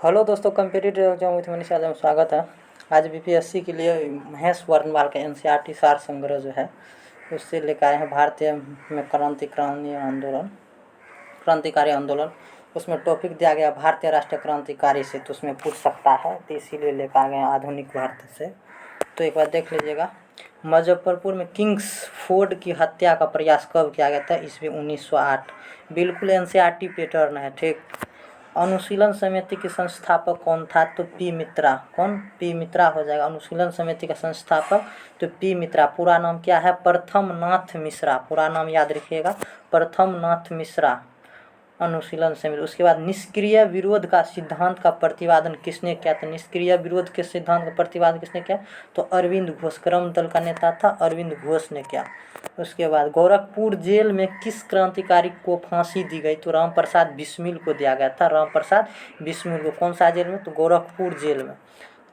Hello दोस्तों, competitive exam with Manish Yadav में स्वागत है। आज बीपीएससी के लिए महेश वर्णवाल का एनसीईआरटी सार संग्रह जो है उससे लेकर आए हैं भारतीय में क्रांतिकारी आंदोलन। उसमें टॉपिक दिया गया भारतीय राष्ट्रीय क्रांतिकारी से, तो उसमें पूछ सकता है, तो इसीलिए लेकर आ गए हैं आधुनिक भारत से। तो एक बार देख लीजिएगा, मुजफ्फरपुर में किंग्सफोर्ड की हत्या का प्रयास कब किया गया था? ईस्वी 1908। बिल्कुल एनसीईआरटी पैटर्न है, ठीक। अनुशीलन समिति के संस्थापक कौन था? तो पी मित्रा। कौन? पी मित्रा हो जाएगा अनुशीलन समिति का संस्थापक। तो पी मित्रा। पूरा नाम क्या है? प्रथम नाथ मिश्रा। पूरा नाम याद रखिएगा, प्रथम नाथ मिश्रा, अनुशीलन समिति। उसके बाद निष्क्रिय विरोध का सिद्धांत का प्रतिपादन किसने किया था? निष्क्रिय विरोध के सिद्धांत का प्रतिपादन किसने किया? तो अरविंद घोष, क्रम दल का नेता था, अरविंद घोष ने किया। उसके बाद गोरखपुर जेल में किस क्रांतिकारी को फांसी दी गई? तो रामप्रसाद बिस्मिल को दिया गया था, रामप्रसाद बिस्मिल को। कौन सा जेल में? तो गोरखपुर जेल में।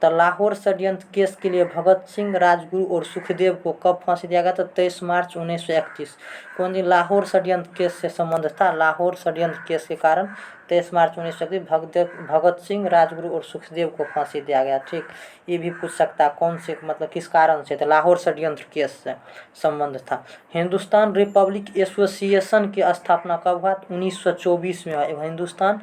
तो लाहौर षड्यंत्र केस के लिए भगत सिंह, राजगुरु और सुखदेव को कब फांसी दिया गया? तो 23 मार्च 1931। कौन जी? लाहौर षड्यंत्र केस से संबंध था, लाहौर षड्यंत्र केस के कारण 23 मार्च 1931 भगत सिंह, राजगुरु और सुखदेव को फांसी दिया गया, ठीक। ये भी पूछ सकता है कौन से, मतलब किस कारण से? तो लाहौर षड्यंत्र केस से संबंध था। हिंदुस्तान रिपब्लिक एसोसिएशन की स्थापना कब हुआ? 1924 में हुआ। हिंदुस्तान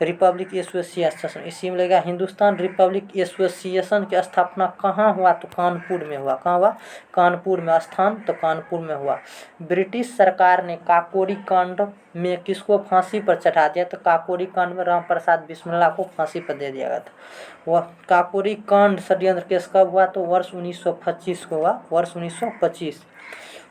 रिपब्लिक एसोसिएशन, इसी में लगेगा। हिंदुस्तान रिपब्लिक एसोसिएशन की स्थापना कहाँ हुआ? तो कानपुर में हुआ। कहाँ हुआ? कानपुर में। स्थान तो कानपुर में हुआ। ब्रिटिश सरकार ने काकोरी कांड में किसको फांसी पर चढ़ा दिया? तो काकोरी कांड में रामप्रसाद बिस्मिल्ला को फांसी पर दे दिया गया था। वह काकोरी कांड षड्यंत्र केस कब हुआ? तो वर्ष 1925 को हुआ, वर्ष 1925।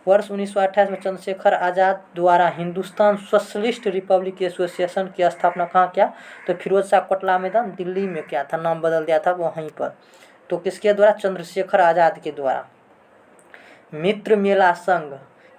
वर्ष 1928 में चंद्रशेखर आज़ाद द्वारा हिंदुस्तान सोशलिस्ट रिपब्लिक एसोसिएशन की स्थापना कहाँ किया? तो फिरोज शाह कोटला मैदान, दिल्ली में किया था, नाम बदल दिया था वहीं पर। तो किसके द्वारा? चंद्रशेखर आज़ाद के द्वारा। मित्र मेला संघ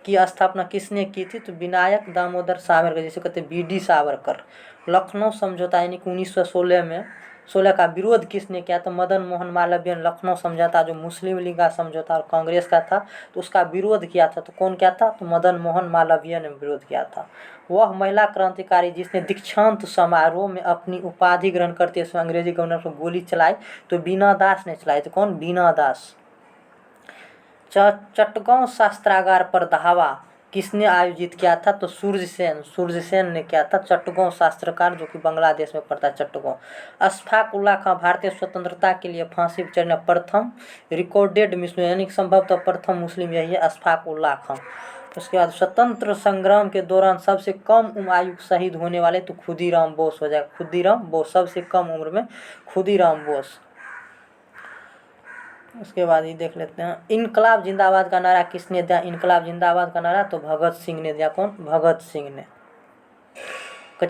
की स्थापना किसने की थी? तो विनायक दामोदर सावरकर, जिसे कहते हैं बीडी सावरकर। लखनऊ समझौता यानी कि 1916 में 16 का विरोध किसने किया? तो मदन मोहन मालवीय ने लखनऊ समझौता, जो मुस्लिम लीग का समझौता और कांग्रेस का था, तो उसका विरोध किया था। तो कौन किया था? तो मदन मोहन मालवीय ने विरोध किया था। वह महिला क्रांतिकारी जिसने दीक्षांत समारोह में अपनी उपाधि ग्रहण करते समय अंग्रेजी गवर्नर को गोली चलाई, तो बीना दास ने चलाई। तो कौन? बीना दास। चटगांव शस्त्रागार पर धावा किसने आयोजित किया था? तो सूर्यसेन ने किया था। चटगांव शस्त्रागार, जो कि बांग्लादेश में पड़ता है, चटगांव। अशफाक उल्लाह खां भारतीय स्वतंत्रता के लिए फांसी पर चढ़ने प्रथम रिकॉर्डेड मुस्लिम, यानी संभवतः प्रथम मुस्लिम यही है, अशफाक उल्लाह खां। उसके बाद स्वतंत्र संग्राम के दौरान सबसे कम उम्र आयु शहीद होने वाले, तो खुदीराम बोस हो जाएगा, खुदीराम बोस, सबसे कम उम्र में खुदीराम बोस। उसके बाद ये देख लेते हैं, इनकलाब जिंदाबाद का नारा किसने दिया? इनकलाब जिंदाबाद का नारा तो भगत सिंह ने दिया। कौन? भगत सिंह ने।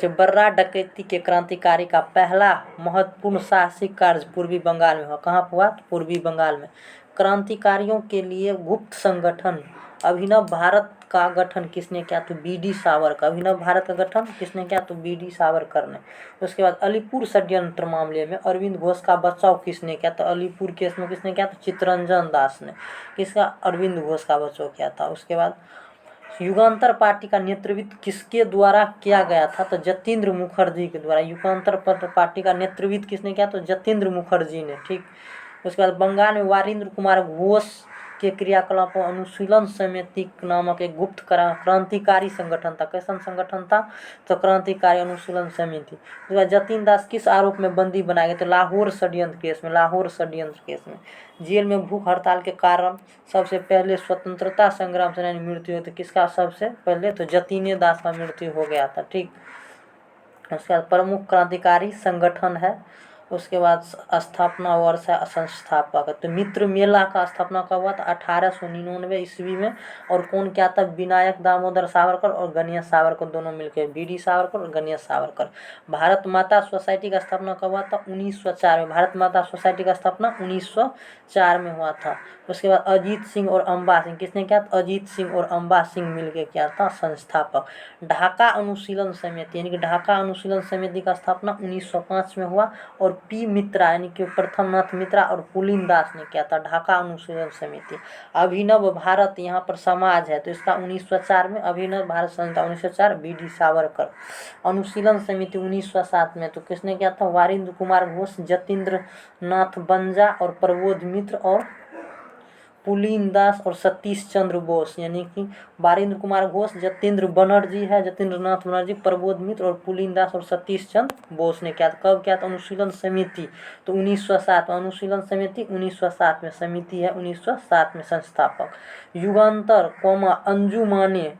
बर्रा डकैती के क्रांतिकारी का पहला महत्वपूर्ण साहसिक कार्य पूर्वी बंगाल में हुआ। कहाँ हुआ? तो पूर्वी बंगाल में। क्रांतिकारियों के लिए गुप्त संगठन अभिनव भारत का गठन किसने किया? तो बीडी सावरकर। अभिनव भारत का गठन किसने किया? तो बीडी सावरकर ने। उसके बाद अलीपुर षड्यंत्र मामले में अरविंद घोष का बचाव किसने किया? तो अलीपुर केस में किसने किया? तो चित्तरंजन दास ने। किसका? अरविंद घोष का बचाव किया था। उसके बाद युगांतर पार्टी का नेतृत्व किसके द्वारा किया गया था? तो जतीन्द्र मुखर्जी के द्वारा। युगांतर पार्टी का नेतृत्व किसने किया? तो जतीन्द्र मुखर्जी ने, ठीक। उसके बाद बंगाल में वारिंद्र कुमार घोष के क्रियाकलापों अनुशीलन समिति नामक एक गुप्त क्रांतिकारी संगठन था। कैसा संगठन था? तो क्रांतिकारी अनुशीलन समिति। उसके बाद जतीन दास किस आरोप में बंदी बनाए गए? तो लाहौर षड्यंत्र केस में, लाहौर षड्यंत्र केस में। जेल में भूख हड़ताल के कारण सबसे पहले स्वतंत्रता संग्राम सेनानी मृत्यु हुई, तो किसका सबसे पहले? तो जतीन दास का मृत्यु हो गया था, ठीक। उसके बाद प्रमुख क्रांतिकारी संगठन है। उसके बाद स्थापना वर्ष है, संस्थापक। तो मित्र मेला का स्थापना कब हुआ था? 1899 ईस्वी में। और कौन क्या था? विनायक दामोदर सावरकर और गणेश सावरकर, दोनों मिलकर, बीडी सावरकर और गणेश सावरकर। भारत माता सोसाइटी का स्थापना कब हुआ था? 1904 में। भारत माता सोसाइटी का स्थापना 1904 में हुआ था। उसके बाद अजीत सिंह और अम्बा सिंह, किसने किया? अजीत सिंह और अम्बा सिंह मिलकर किया था, संस्थापक। ढाका अनुशीलन समिति, यानी कि ढाका अनुशीलन समिति का स्थापना 1905 में हुआ। और पी मित्रा यानी कि प्रथम नाथ मित्रा और पुलिन दास ने किया था। ढाका अनुशीलन समिति। अभिनव भारत यहाँ पर समाज है तो इसका 1904 में अभिनव भारत संहिता 1904 बी.डी. सावरकर। अनुशीलन समिति 1907 में तो किसने किया था? वारिंद्र कुमार घोष, जतीन्द्र नाथ बंजा और प्रबोध मित्र और पुलिन दास और सतीश चंद्र बोस, यानी कि वारिंद्र कुमार घोष, जतीन्द्र बनर्जी है, जतीन्द्र नाथ बनर्जी, प्रबोध मित्र और पुलिन दास और सतीश चंद्र बोस ने किया था। कब किया था अनुशीलन समिति? तो 1907। अनुशीलन समिति 1907 में, समिति है 1907 में। संस्थापक युगांतर अंजुमाने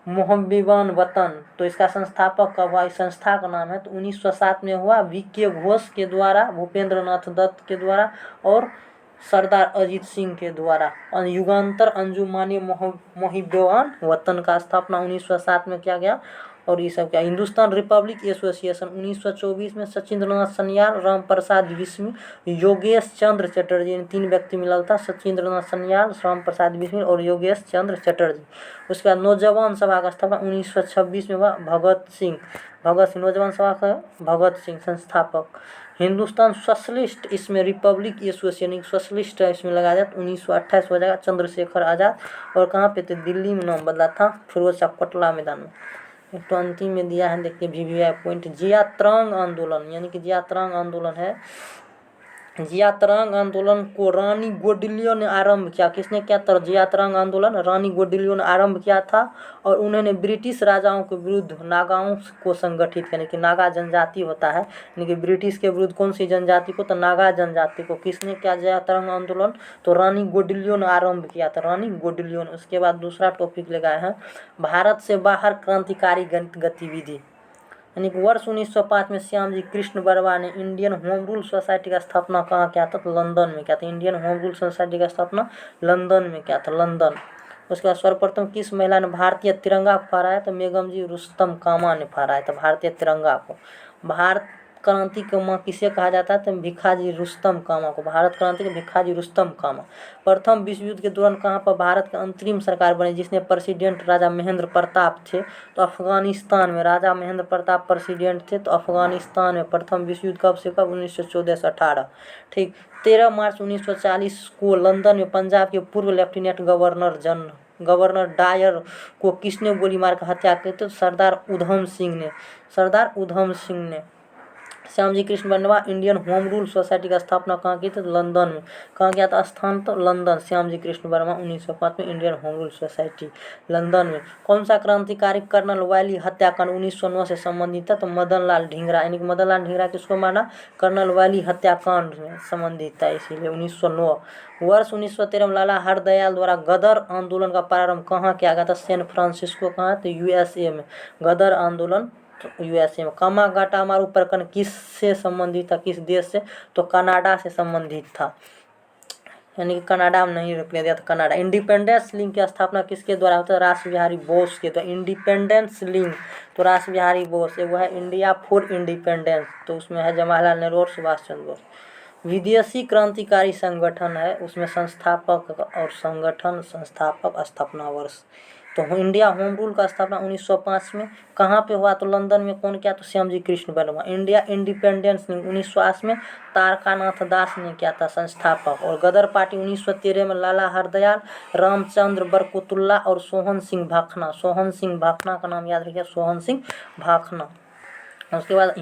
मोहब्बीबान वतन, तो इसका संस्थापक कब हुआ? इस संस्था का नाम है तो 1907 में हुआ। वी.के. घोष के द्वारा, भूपेंद्र नाथ दत्त के द्वारा और सरदार अजीत सिंह के द्वारा युगांतर अंजुमाने मोहिब्बान वतन का स्थापना 1907 में किया गया। और ये सब क्या? हिंदुस्तान रिपब्लिक एसोसिएशन 1924 में सचिंद्रनाथ सन्याल, राम प्रसाद बिस्मिल, योगेश चंद्र चटर्जी, इन 3 व्यक्ति मिला था। सचिंद्रनाथ सन्याल, राम प्रसाद बिस्मिल और योगेश चंद्र चटर्जी। उसके बाद नौजवान सभा का स्थापना 1926 में हुआ। भगत सिंह नौजवान सभा का भगत सिंह संस्थापक। हिंदुस्तान सोशलिस्ट, इसमें रिपब्लिक एसोसिएशन सोशलिस्ट है, इसमें लगाया जाए 1928 हो जाएगा। चंद्रशेखर आज़ाद। और कहाँ पे थे? दिल्ली में नाम बदला था, फिरोज शाह कोटला मैदान में। एक तो अंतिम में दिया है, देखिए वीवीआई पॉइंट। जिया त्रांग आंदोलन, यानी कि जिया त्रांग आंदोलन है। जिया त्रांग आंदोलन को रानी गोडलियो ने आरंभ किया। किसने किया था? जिया त्रांग आंदोलन रानी गोडलियो ने आरंभ किया था। और उन्होंने ब्रिटिश राजाओं के विरुद्ध नागाओं को संगठित, यानी कि नागा जनजाति होता है, यानी कि ब्रिटिश के विरुद्ध कौन सी जनजाति को? तो नागा जनजाति को। किसने किया जिया त्रांग आंदोलन? तो रानी गोडलियो ने आरंभ किया था, रानी गोडलियो ने। उसके बाद दूसरा टॉपिक लगाए हैं भारत से बाहर क्रांतिकारी गतिविधि, यानी कि वर्ष 1905 में श्याम जी कृष्ण वर्मा ने इंडियन होम रूल सोसाइटी का स्थापना कहाँ किया था? तो लंदन में किया था। इंडियन होम रूल सोसाइटी का स्थापना लंदन में किया था, लंदन। उसके बाद सर्वप्रथम किस महिला ने भारतीय तिरंगा को फहराया? तो बेगम जी रुस्तम कामा ने फहराया था भारतीय तिरंगा को। भारत क्रांति की माँ किसे कहा जाता है? तो भिखाजी रुस्तम कामा को। भारत क्रांति के भिखाजी रुस्तम कामा। प्रथम विश्व युद्ध के दौरान कहाँ पर भारत की अंतरिम सरकार बनी जिसने प्रेसिडेंट राजा महेंद्र प्रताप थे? तो अफगानिस्तान में राजा महेंद्र प्रताप प्रेसिडेंट थे। तो अफगानिस्तान में प्रथम विश्व युद्ध कब से कब? 1914 से 18। ठीक। 13 मार्च 1940 को लंदन में पंजाब के पूर्व लेफ्टिनेंट गवर्नर डायर को किसने गोली मार कर हत्या की? तो सरदार उधम सिंह ने। Shyam ji Krishna Varma Indian home rule society का स्थापना कहाँ की थी? तो लंदन में। कहाँ गया था स्थान? तो लंदन। श्याम जी कृष्ण वर्मा 1905 में Indian home rule society London में। कौन सा क्रांतिकारी कर्नल वायली हत्याकांड 1909 से संबंधित था? तो मदन लाल ढींगरा, यानी कि मदन लाल ढींगरा किसको मारा? कर्नल वायली हत्याकांड में संबंधित था, इसीलिए 1909। वर्ष 1913 में लाला हरदयाल द्वारा गदर आंदोलन का प्रारंभ कहाँ किया गया था? San Francisco. कहाँ? तो यूएसए में गदर आंदोलन, यूएसए में। कामागाटामारू प्रकरण किससे संबंधित था? किस देश से? तो कनाडा से संबंधित था, यानी कि कनाडा में नहीं रुकने दिया था, कनाडा। इंडिपेंडेंस लिंक की स्थापना किसके द्वारा होता है? रास बिहारी बोस के द्वारा। इंडिपेंडेंस लिंक तो रास बिहारी बोस। वो है इंडिया फॉर इंडिपेंडेंस, तो उसमें है जवाहरलाल नेहरू और सुभाष चंद्र बोस। विदेशी क्रांतिकारी संगठन है, उसमें संस्थापक और संगठन, संस्थापक, स्थापना वर्ष। तो इंडिया होम रूल का स्थापना 1905 में कहाँ पे हुआ? तो लंदन में। कौन किया? तो श्याम जी कृष्ण वर्मा। इंडिया इंडिपेंडेंस 1908 में तारकानाथ दास ने किया था, संस्थापक। और गदर पार्टी 1913 में लाला हरदयाल, रामचंद्र बरकतुल्ला और सोहन सिंह भाखना का नाम याद रखिए, सोहन सिंह भाखना। उसके बाद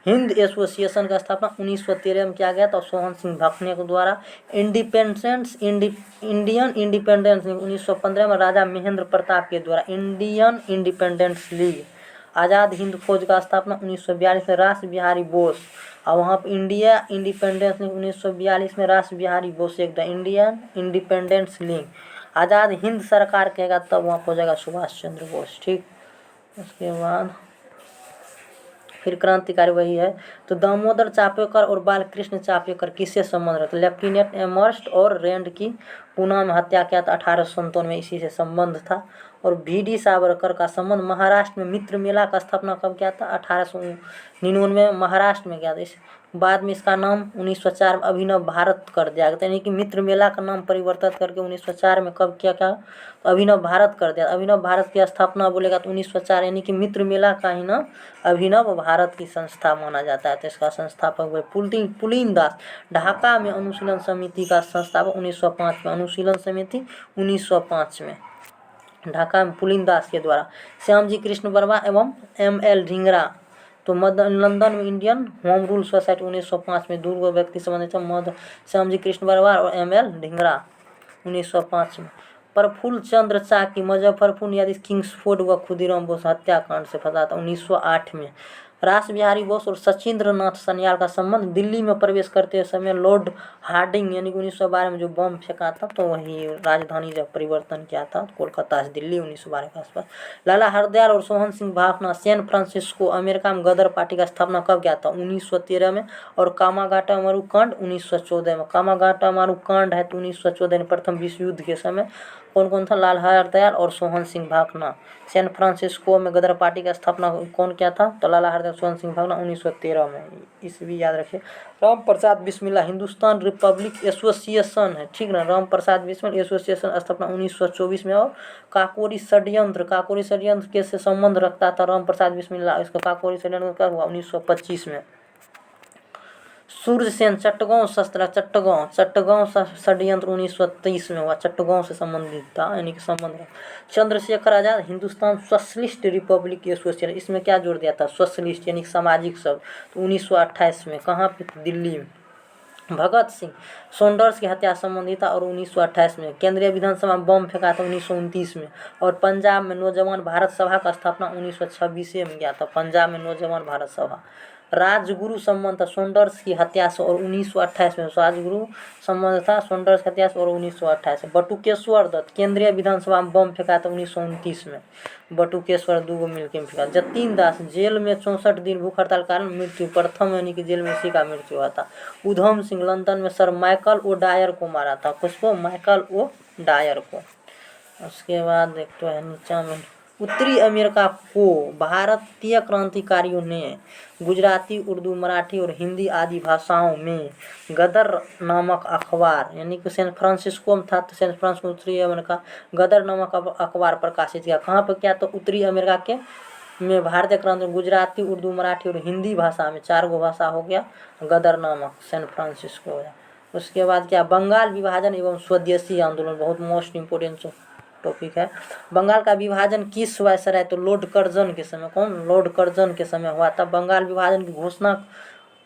हिंद एसोसिएशन का स्थापना 1913 में किया गया था सोहन सिंह भाखने के द्वारा। इंडियन इंडिपेंडेंस लीग 1915 में राजा महेंद्र प्रताप के द्वारा। Indian independence league. Azad Hind Fauj का स्थापना 1942 में रास बिहारी बोस। और वहाँ पर इंडिया इंडिपेंडेंस लीग 1942 में रास बिहारी बोस एक Indian independence league. Azad Hind सरकार कहेगा तब वहाँ हो जाएगा सुभाष चंद्र बोस। ठीक। उसके बाद फिर क्रांतिकारी वही है। तो दामोदर चापेकर और बालकृष्ण चापेकर किससे संबंध रखते? लेफ्टिनेंट एमर्स्ट और रैंड की पुणे में हत्या किया था 1857 में, इसी से संबंध था। और VD सावरकर का संबंध महाराष्ट्र में मित्र मेला का स्थापना कब किया था? 1899 में महाराष्ट्र में किया था। इस बाद में इसका नाम 1904 में अभिनव भारत कर दिया गया, यानी कि मित्र मेला का नाम परिवर्तित करके 1904 में कब किया क्या? अभिनव भारत कर दिया। अभिनव भारत की स्थापना बोलेगा तो 1904, यानी कि मित्र मेला का ही नाम अभिनव भारत की संस्था माना जाता है। तो इसका संस्थापक हुए पुलिन दास। ढाका में अनुशीलन समिति का संस्थापक 1905 में, अनुशीलन समिति 1905 में ढाका में पुलिन दास के द्वारा। श्यामजी कृष्ण वर्मा एवं ML ढींगरा। तो लंदन में इंडियन होम रूल सोसाइटी 1905 में दूर व्यक्ति संबंधित श्यामजी कृष्ण वर्मा और ML ढींगरा 1905 में। प्रफुल्ल चंद्र चाकी मुजफ्फरपुर न्यायाधीश किंग्सफोर्ड व खुदीराम बोस हत्याकांड से फंसा था 1908 में। रास बिहारी बोस और सचिंद्र नाथ सन्याल का संबंध दिल्ली में प्रवेश करते समय लॉर्ड हार्डिंग यानी कि 1912 में जो बम फेंका था, तो वही राजधानी जब परिवर्तन किया था कोलकाता से दिल्ली 1912 के आसपास। लाला हरदयाल और Sohan Singh Bhakna San Francisco America में गदर पार्टी का स्थापना कब किया था? 1913 में। और कामागाटा मारू कांड 1914 में। कामागाटा मारू कांड है तो 1914 में, प्रथम विश्व युद्ध के समय। कौन कौन था? लाला हरदयाल और सोहन सिंह भाभना। सैन फ्रांसिस्को में गदर पार्टी का स्थापना कौन किया था? तो लाला हरदयाल सोहन सिंह भाभना 1913 में। इस भी याद रखिए। राम प्रसाद बिस्मिल्ला हिंदुस्तान रिपब्लिक एसोसिएशन है, ठीक ना। राम प्रसाद बिस्मिल एसोसिएशन स्थापना 1924 में। और काकोरी षड्यंत्र के से संबंध रखता था राम प्रसाद बिस्मिल्ला। इसका काकोरी षड्यंत्र कब हुआ? 1925 में। सूर्यसेन चट्टगांव चट्टगांव षड्यंत्र 1923 में हुआ। चट्टगांव से संबंधित था, यानी कि संबंध है। Chandrashekhar Azad Hindustan socialist Republic association, इसमें क्या जोड़ दिया था? सोशलिस्ट यानी सामाजिक शब्द। तो 1928 में। कहाँ पे? दिल्ली में। भगत सिंह सोंडर्स की हत्या संबंधित था और 1928 में। केंद्रीय विधानसभा में बम फेंका था 1929 में। और पंजाब में नौजवान भारत सभा का स्थापना 1926 में किया था। पंजाब में नौजवान भारत सभा। राजगुरु संबंध था सोंडर्स की हत्या से और 1928 में। राजगुरु संबंध था सोंडर्स की हत्या से और 1928 में। बटुकेश्वर दत्त केंद्रीय विधानसभा में बम फेंका था 1929 में। बटुकेश्वर दूगो मिलकर फेंका। जतीन दास जेल में 64 दिन भूख हड़ताल कारण मृत्यु, प्रथम यानी कि जेल में इसी का मृत्यु हुआ था। उधम सिंह लंदन में सर माइकल ओ डायर को मारा था। किसको? माइकल ओ डायर को। उसके बाद देखते हैं नीचा में। उत्तरी अमेरिका को भारतीय क्रांतिकारियों ने गुजराती, उर्दू, मराठी और हिंदी आदि भाषाओं में गदर नामक अखबार, यानी कि सैन फ्रांसिस्को में था तो सैन फ्रांसिस्को उत्तरी अमेरिका, गदर नामक अखबार प्रकाशित किया। कहाँ पर क्या? तो उत्तरी अमेरिका के में भारतीय क्रांति गुजराती, उर्दू, मराठी और हिंदी भाषा में 4 गो भाषा हो गया। गदर नामक सैन फ्रांसिस्को हो गया। उसके बाद क्या? बंगाल विभाजन एवं स्वदेशी आंदोलन, बहुत मोस्ट इम्पोर्टेंट टॉपिक है। बंगाल का विभाजन किस वायसराय? तो लॉर्ड कर्जन के समय। कौन? लॉर्ड कर्जन के समय हुआ था। बंगाल विभाजन की घोषणा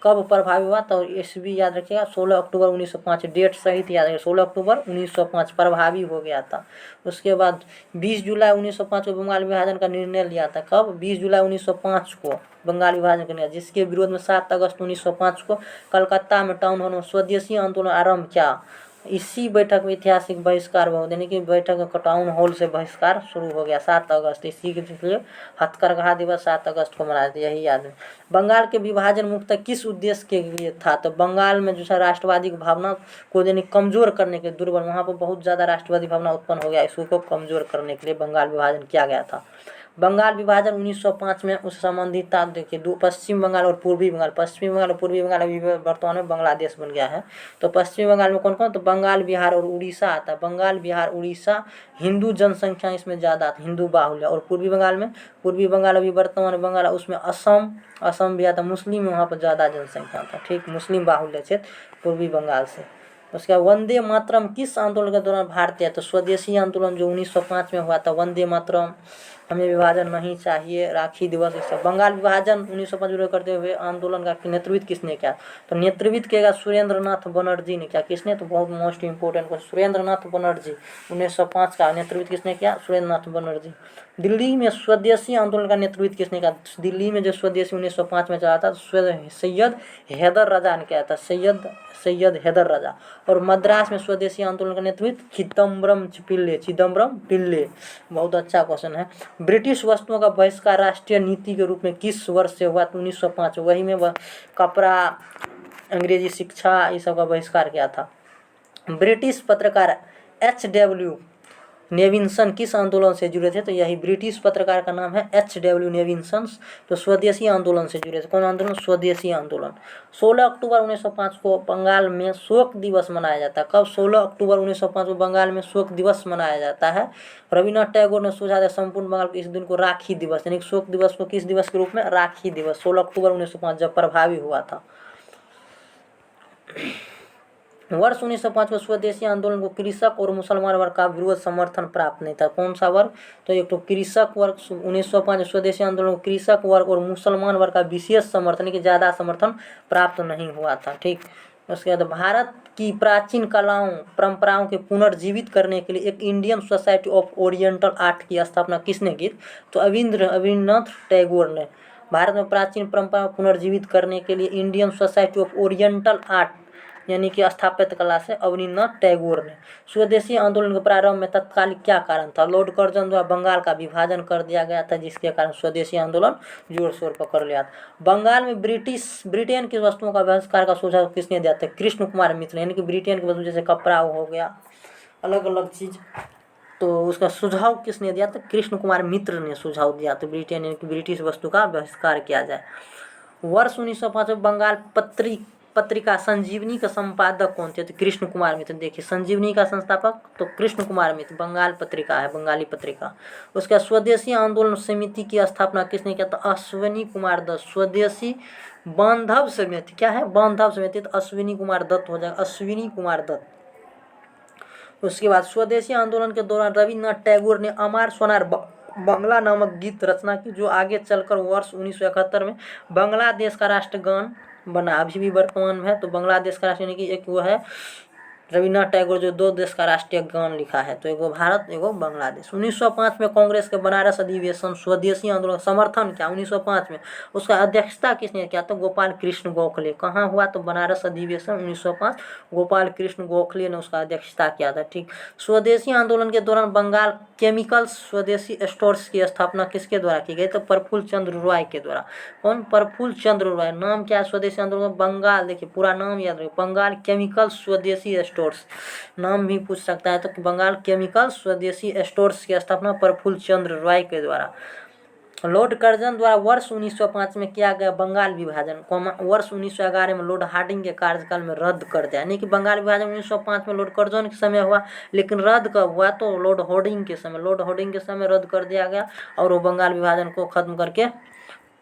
कब प्रभावी हुआ? तो ईस्वी याद रखिएगा 16 अक्टूबर 1905, डेट सहित याद रखिए। 16 अक्टूबर 1905 प्रभावी हो गया था। उसके बाद 20 जुलाई 1905 को बंगाल विभाजन का निर्णय लिया था। कब? 20 जुलाई 1905 को बंगाल विभाजन का निर्णय, जिसके विरोध में 7 अगस्त 1905 को कलकत्ता में टाउन हॉल में स्वदेशी आंदोलन आरंभ किया। इसी बैठक में ऐतिहासिक बहिष्कार बहुत, यानी कि बैठक में टाउन हॉल से बहिष्कार शुरू हो गया 7 अगस्त। इसी के लिए हथकरघा दिवस 7 अगस्त को मनाया था, यही याद है। बंगाल के विभाजन मुख्यतः किस उद्देश्य के लिए था? तो बंगाल में जो है राष्ट्रवादी की भावना को यानी कमजोर करने के लिए, दुर्बल, वहाँ पर बहुत ज़्यादा राष्ट्रवादी भावना उत्पन्न हो गया, इसको कमजोर करने के लिए बंगाल विभाजन किया गया था। बंगाल विभाजन 1905 में उस संबंधित था। देखिए, दो पश्चिम बंगाल और पूर्वी बंगाल। पश्चिमी बंगाल और पूर्वी बंगाल अभी वर्तमान में बांग्लादेश बन गया है। तो पश्चिमी बंगाल में कौन कौन? तो बंगाल, बिहार और उड़ीसा आता है। बंगाल, बिहार, उड़ीसा, हिंदू जनसंख्या इसमें ज़्यादा था, हिंदू बाहुल्य। और पूर्वी बंगाल में, पूर्वी बंगाल अभी वर्तमान बंगाल, उसमें असम भी आता, मुस्लिम वहाँ पर ज़्यादा जनसंख्या था, ठीक, मुस्लिम बाहुल्य क्षेत्र पूर्वी बंगाल से। उसके बाद वंदे मातरम किस आंदोलन के दौरान भारतीय? तो स्वदेशी आंदोलन जो 1905 में हुआ था। वंदे मातरम, हमें विभाजन नहीं चाहिए, राखी दिवस, ये सब। बंगाल विभाजन 1905 विरोध करते हुए आंदोलन का नेतृत्व किसने किया? तो नेतृत्व किया सुरेंद्र नाथ बनर्जी ने किया। किसने? तो बहुत मोस्ट इंपोर्टेंट क्वेश्चन, सुरेंद्र नाथ बनर्जी। 1905 का नेतृत्व किसने किया? सुरेंद्र नाथ बनर्जी। दिल्ली में स्वदेशी आंदोलन का नेतृत्व किसने किया? दिल्ली में जो स्वदेशी 1905 में चला था सैयद हैदर रजा ने किया था, सैयद हैदर रजा। और मद्रास में स्वदेशी आंदोलन का नेतृत्व चिदम्बरम पिल्ले। बहुत अच्छा क्वेश्चन है। ब्रिटिश वस्तुओं का बहिष्कार राष्ट्रीय नीति के रूप में किस वर्ष से हुआ? तो 1905। वही में वह कपड़ा, अंग्रेजी शिक्षा, ये सब का बहिष्कार किया था। ब्रिटिश पत्रकार HW नेविन्सन किस आंदोलन से जुड़े थे? तो यही ब्रिटिश पत्रकार का नाम है H.W. नेविन्सन। तो स्वदेशी आंदोलन से जुड़े थे। कौन आंदोलन? स्वदेशी आंदोलन। 16 अक्टूबर 1905 को बंगाल में शोक दिवस मनाया जाता है। कब? 16 अक्टूबर 1905 को बंगाल में शोक दिवस मनाया जाता है। रविन्द्रनाथ टैगोर ने सुझाव दिया संपूर्ण बंगाल को इस दिन को राखी दिवस, यानी शोक दिवस को किस दिवस के रूप में? राखी दिवस। 16 अक्टूबर 1905 जब प्रभावी हुआ था। वर्ष 1905 में स्वदेशी आंदोलन को कृषक और मुसलमान वर्ग का विरोध समर्थन प्राप्त नहीं था। कौन सा वर्ग? तो एक तो कृषक वर्ग 1905 स्वदेशी आंदोलन को कृषक वर्ग और मुसलमान वर्ग का विशेष समर्थन की ज़्यादा समर्थन प्राप्त नहीं हुआ था। ठीक। उसके बाद भारत की प्राचीन कलाओं परंपराओं के पुनर्जीवित करने के लिए एक Indian society of oriental art की स्थापना किसने की? तो रविन्द्रनाथ टैगोर ने। भारत में प्राचीन परंपरा पुनर्जीवित करने के लिए Indian society of oriental art यानी कि स्थापित कला से रविन्द्रनाथ टैगोर ने। स्वदेशी आंदोलन के प्रारंभ में तत्कालिक क्या कारण था? लॉर्ड कर्जन द्वारा बंगाल का विभाजन कर दिया गया था, जिसके कारण स्वदेशी आंदोलन जोर शोर पकड़ लिया था। बंगाल में ब्रिटेन की वस्तुओं का बहिष्कार का सुझाव किसने दिया था? कृष्ण कुमार मित्र, यानी कि ब्रिटेन की वस्तु जैसे कपड़ा हो गया, अलग अलग चीज, तो उसका सुझाव किसने दिया था? कृष्ण कुमार मित्र ने सुझाव दिया था ब्रिटेन यानी कि ब्रिटिश वस्तु का बहिष्कार किया जाए। वर्ष 1905 में बंगाल पत्रिका संजीवनी का संपादक कौन थे? तो कृष्ण कुमार मित्र। देखिए, संजीवनी का संस्थापक तो कृष्ण कुमार मित्र। बंगाल पत्रिका है, बंगाली पत्रिका। उसका स्वदेशी आंदोलन समिति की स्थापना किसने किया था? अश्विनी कुमार दत्त। स्वदेशी बांधव समिति, क्या है? बांधव समिति, तो अश्विनी कुमार दत्त हो जाएगा, अश्विनी कुमार दत्त। उसके बाद स्वदेशी आंदोलन के दौरान रविन्द्रनाथ टैगोर ने अमार सोनार बंगला नामक गीत रचना की, जो आगे चलकर वर्ष 1971 में बांग्लादेश का राष्ट्रगान बना। अभी भी वर्तमान में है। तो बांग्लादेश का राष्ट्र यानी कि एक वो है रविन्द्रनाथ टैगोर जो दो देश का राष्ट्रीय गान लिखा है, तो एगो भारत एगो बांग्लादेश। 1905 में कांग्रेस के बनारस अधिवेशन स्वदेशी आंदोलन समर्थन किया 1905 में। उसका अध्यक्षता किसने किया? तो गोपाल कृष्ण गोखले। कहाँ हुआ? तो बनारस अधिवेशन 1905, गोपाल कृष्ण गोखले ने उसका अध्यक्षता किया था। ठीक। स्वदेशी आंदोलन के दौरान बंगाल केमिकल्स स्वदेशी स्टोर्स की स्थापना किसके द्वारा की गई? तो प्रफुल्ल चंद्र रॉय के द्वारा। कौन? प्रफुल्ल चंद्र रॉय। नाम क्या है स्वदेशी आंदोलन? बंगाल, देखिए पूरा नाम याद रखिए, बंगाल केमिकल्स स्वदेशी स्टोर्स, नाम भी पूछ सकता है। तो बंगाल केमिकल स्वदेशी स्टोर्स की स्थापना प्रफुल्ल चंद्र रॉय के द्वारा। लॉर्ड कर्जन द्वारा वर्ष 1905 में किया गया बंगाल विभाजन वर्ष 1911 में लॉर्ड हार्डिंग के कार्यकाल में रद्द कर दिया। यानी कि बंगाल विभाजन 1905 में लॉर्ड कर्जन के समय हुआ, लेकिन रद्द कब हुआ? तो लॉर्ड हार्डिंग के समय रद्द कर दिया गया और वो बंगाल विभाजन को खत्म करके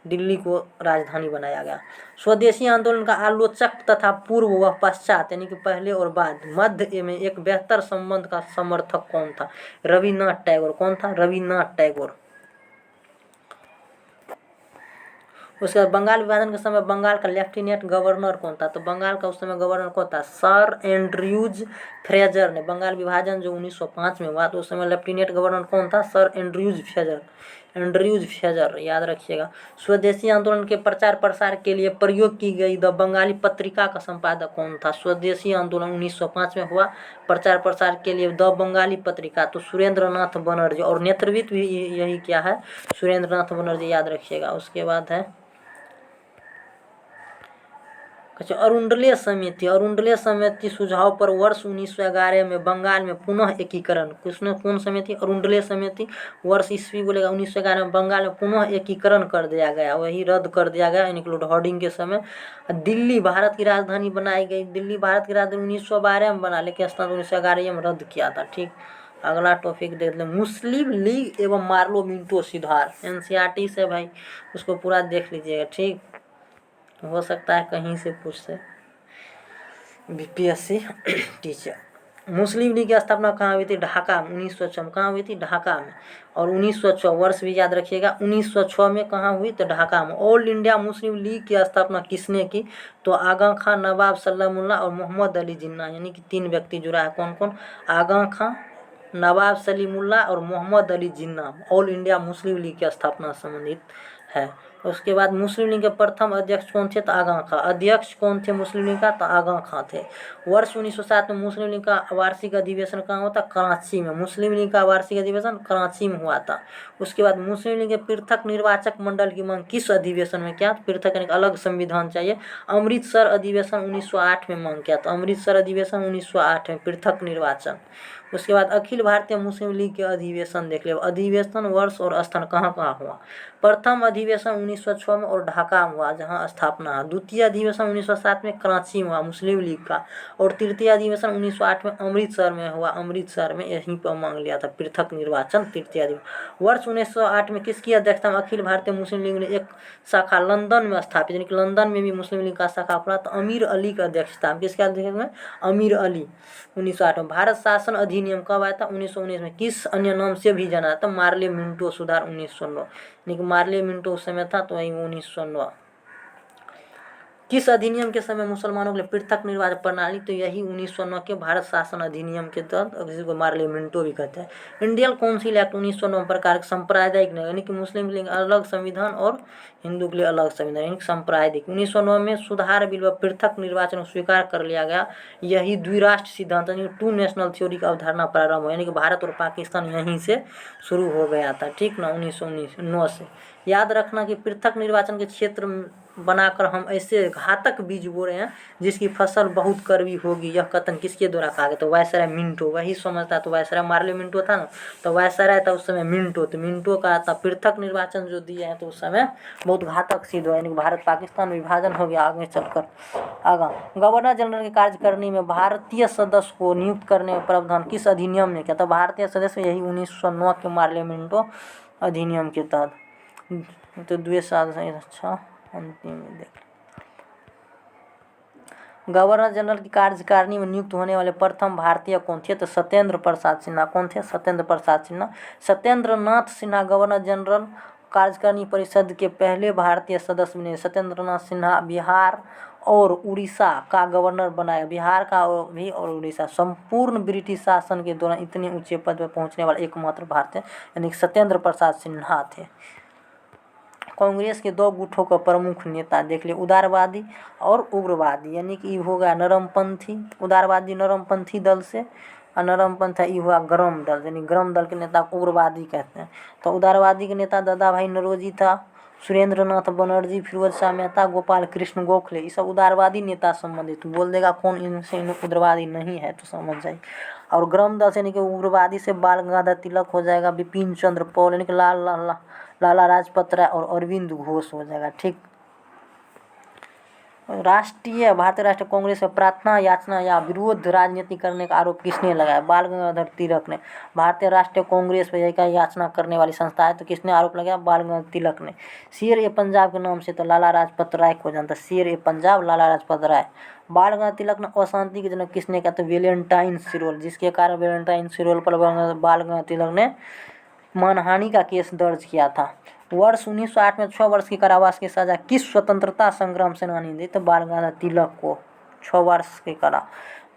दिल्ली को राजधानी बनाया गया। स्वदेशी आंदोलन का आलोचक तथा पूर्व व पश्चात यानी कि पहले और बाद मध्य में एक बेहतर संबंध का समर्थक कौन था? रविन्द्रनाथ टैगोर। कौन था? रविन्द्रनाथ टैगोर। उसके बाद बंगाल विभाजन के समय बंगाल का लेफ्टिनेंट गवर्नर कौन था? तो बंगाल का उस समय गवर्नर कौन था? सर एंड्रयूज फ्रेजर ने। बंगाल विभाजन जो 1905 में हुआ तो उस समय लेफ्टिनेंट गवर्नर कौन था? सर एंड्रयूज फ्रेजर, याद रखिएगा। स्वदेशी आंदोलन के प्रचार प्रसार के लिए प्रयोग की गई द बंगाली पत्रिका का संपादक कौन था? स्वदेशी आंदोलन 1905 में हुआ, प्रचार प्रसार के लिए द बंगाली पत्रिका तो सुरेंद्रनाथ बनर्जी, और नेतृत्व भी यही क्या है? सुरेंद्रनाथ बनर्जी, याद रखिएगा। उसके बाद है अरुंडले समिति सुझाव पर वर्ष 1911 में बंगाल में पुनः एकीकरण। कौन समिति? अरुंडले समिति। वर्ष ईस्वी बोलेगा 1911 में बंगाल में पुनः एकीकरण कर दिया गया, वही रद्द कर दिया गया यानी कि लॉर्ड हार्डिंग के समय। दिल्ली भारत की राजधानी बनाई गई। दिल्ली भारत की राजधानी 1912 में बना, लेकिन स्थान 1911 में रद्द किया था। ठीक। अगला टॉपिक देख लें, मुस्लिम लीग एवं मार्लो मिंटो सुधार। NCERT से भाई उसको पूरा देख लीजिएगा। ठीक, हो सकता है कहीं से पूछते BPSC टीचर। मुस्लिम लीग की स्थापना कहाँ हुई थी? ढाका में 1906 में। कहाँ हुई थी? ढाका में। और 1906 वर्ष भी याद रखिएगा, 1906 में कहाँ हुई? तो ढाका में। ऑल इंडिया मुस्लिम लीग की स्थापना किसने की? तो आगा खां, नवाब सलीमुल्लाह और मोहम्मद अली जिन्ना, यानी कि 3 व्यक्ति जुड़ा है। कौन कौन? आगा खां, नवाब सलीमुल्लाह और Mohammad Ali Jinnah all India Muslim league की स्थापना संबंधित है। उसके बाद मुस्लिम लीग के प्रथम अध्यक्ष कौन थे? तो आगा खां। अध्यक्ष कौन थे मुस्लिम लीग का? तो आगा खां थे। वर्ष 1907 में मुस्लिम लीग का वार्षिक अधिवेशन कहाँ होता? कराची में। मुस्लिम लीग का वार्षिक अधिवेशन कराची में हुआ था। उसके बाद मुस्लिम लीग के पृथक निर्वाचक मंडल की मांग किस अधिवेशन में किया? पृथक यानी अलग संविधान चाहिए। अमृतसर अधिवेशन 1908 में मांग किया था। अमृतसर अधिवेशन 1908 में पृथक निर्वाचन। उसके बाद अखिल भारतीय मुस्लिम लीग के अधिवेशन देख लिया। अधिवेशन वर्ष और स्थान कहाँ कहाँ हुआ। प्रथम अधिवेशन 1906 में और ढाका में हुआ जहाँ स्थापना है। द्वितीय अधिवेशन 1907 में कराची में हुआ मुस्लिम लीग का। और तृतीय अधिवेशन 1908 में अमृतसर में हुआ। अमृतसर में यहीं पर मांग लिया था पृथक निर्वाचन तृतीय अधिवेशन। वर्ष 1908 में किसकी अध्यक्षता में अखिल भारतीय मुस्लिम लीग ने एक शाखा लंदन में स्थापित, यानी कि लंदन में भी मुस्लिम लीग का शाखा खुला। तो अमीर अली की अध्यक्षता में, किसके अध्यक्षता में, अमीर अली। 1908 में भारत शासन अधिनियम कब आया था, 1919 में। किस अन्य नाम से भी जाना था, मार्ले मिंटो सुधार 1909, यानी कि मार्ले मिंटो उस समय था तो वही 1909। किस अधिनियम के समय मुसलमानों के लिए पृथक निर्वाचन प्रणाली, तो यही 1909 के भारत शासन अधिनियम के तहत, जिसे को मार्ले मिंटो भी कहते हैं। इंडियन काउंसिल एक्ट 1909 प्रकार के सांप्रदायिक नहीं, यानी कि मुस्लिम के लिए अलग संविधान और हिंदू के लिए अलग संविधान, यानी सांप्रदायिक। 1909 में सुधार बिल व पृथक निर्वाचन को स्वीकार कर लिया गया। यही द्विराष्ट्र सिद्धांत यानी टू नेशनल थ्योरी का अवधारणा प्रारंभ हुआ, यानी कि भारत और पाकिस्तान यहीं से शुरू हो गया था, ठीक ना, 1919 से। याद रखना कि पृथक निर्वाचन के क्षेत्र बनाकर हम ऐसे घातक बीज बो रहे हैं जिसकी फसल बहुत कड़वी होगी, यह कथन किसके द्वारा कहा गया, तो वायसराय मिंटो, वही समझता। तो वायसराय मार्ले मिंटो था ना, तो वायसराय था उस समय मिंटो, तो मिंटो का था पृथक निर्वाचन जो दिए हैं तो उस समय बहुत घातक सिद्ध हुआ, यानी कि भारत पाकिस्तान विभाजन हो गया आगे चलकर। आगा गवर्नर जनरल की कार्यकारिणी में भारतीय सदस्य को नियुक्त करने का प्रावधान किस अधिनियम ने किया था, भारतीय सदस्य यही 1909 के मार्ले मिंटो अधिनियम के तहत। तो द्वेष अच्छा अंतिम में देख, गवर्नर जनरल की कार्यकारिणी में नियुक्त होने वाले प्रथम भारतीय कौन थे, तो सत्येंद्र प्रसाद सिन्हा। कौन थे, सत्येंद्र प्रसाद सिन्हा। सत्येंद्र नाथ सिन्हा गवर्नर जनरल कार्यकारिणी परिषद के पहले भारतीय सदस्य बने। सत्येंद्र नाथ सिन्हा बिहार और उड़ीसा का गवर्नर बनाया, बिहार का भी और उड़ीसा। संपूर्ण ब्रिटिश शासन के दौरान इतने ऊंचे पद पर पहुंचने वाले एकमात्र भारतीय यानी सत्येंद्र प्रसाद सिन्हा थे। कांग्रेस के दो गुटों का प्रमुख नेता देख लिया, उदारवादी और उग्रवादी, यानी कि हो गया नरमपंथी, उदारवादी नरमपंथी दल से, और नरमपंथी हुआ गरम दल, यानी गरम दल के नेता को उग्रवादी कहते हैं। तो उदारवादी के नेता दादा भाई नौरोजी था, सुरेंद्र नाथ बनर्जी, फिरोज शाह मेहता, गोपाल कृष्ण गोखले, ये सब उदारवादी नेता संबंधित। बोल देगा कौन इनसे उग्रवादी नहीं है तो समझ जाए। और गरम दल से यानी कि उग्रवादी से बाल गंगाधर तिलक हो जाएगा, बिपिन चंद्र पॉल यानी कि लाला लाजपत राय और अरविंद घोष हो जाएगा, ठीक। भारतीय राष्ट्रीय कांग्रेस में प्रार्थना याचना या विरोध राजनीति करने का आरोप किसने लगाया, बाल गंगाधर तिलक ने। भारतीय राष्ट्रीय कांग्रेस पर यही याचना करने वाली संस्था है तो किसने आरोप लगाया, बाल गंगाधर तिलक ने। शेर ए पंजाब के नाम से तो लाला लाजपत राय को जानता, शेर ए पंजाब लाला लाजपत राय। बाल गंगाधर तिलक ने अशांति के जनक किसने कहा, तो वेलेंटाइन सिरोल, जिसके कारण वेलेंटाइन सिरोल पर बाल गंगाधर तिलक ने मानहानि का केस दर्ज किया था। वर्ष 1908 में 6 वर्ष की कारावास की सजा किस स्वतंत्रता संग्राम सेनानी दी, तो बाल गंगाधर तिलक को 6 वर्ष के करा।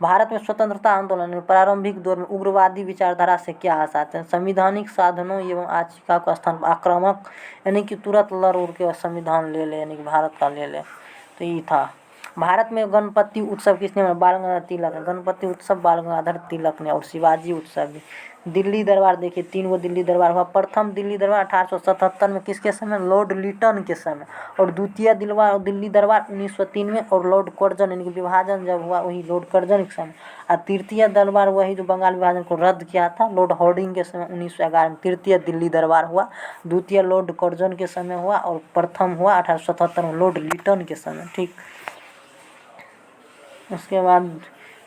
भारत में स्वतंत्रता आंदोलन में प्रारंभिक दौर में उग्रवादी विचारधारा से क्या आसाते हैं, संविधानिक साधनों एवं आजीविका को स्थान आक्रामक, यानी कि तुरंत लड़ उड़ के संविधान ले ले, यानी कि भारत का ले ले, तो ये था। भारत में गणपति उत्सव किसने मनाया, बाल गंगाधर तिलक ने। गणपति उत्सव बाल गंगाधर तिलक ने। और शिवाजी उत्सव भी। दिल्ली दरबार देखिए, 3 गो दिल्ली दरबार हुआ। प्रथम दिल्ली दरबार 1877 में किसके समय, लॉर्ड लिटन के समय। और द्वितीय दिल्ली दरबार 1903 में और लॉर्ड कर्जन यानी कि विभाजन जब हुआ वही लॉर्ड कर्जन के समय। और तृतीय दरबार वही जो बंगाल विभाजन को रद्द किया था लॉर्ड हार्डिंग के समय 1911 में तृतीय दिल्ली दरबार हुआ। द्वितीय लॉर्ड कर्जन के समय हुआ और प्रथम हुआ 1877 में लॉर्ड लिटन के समय, ठीक। उसके बाद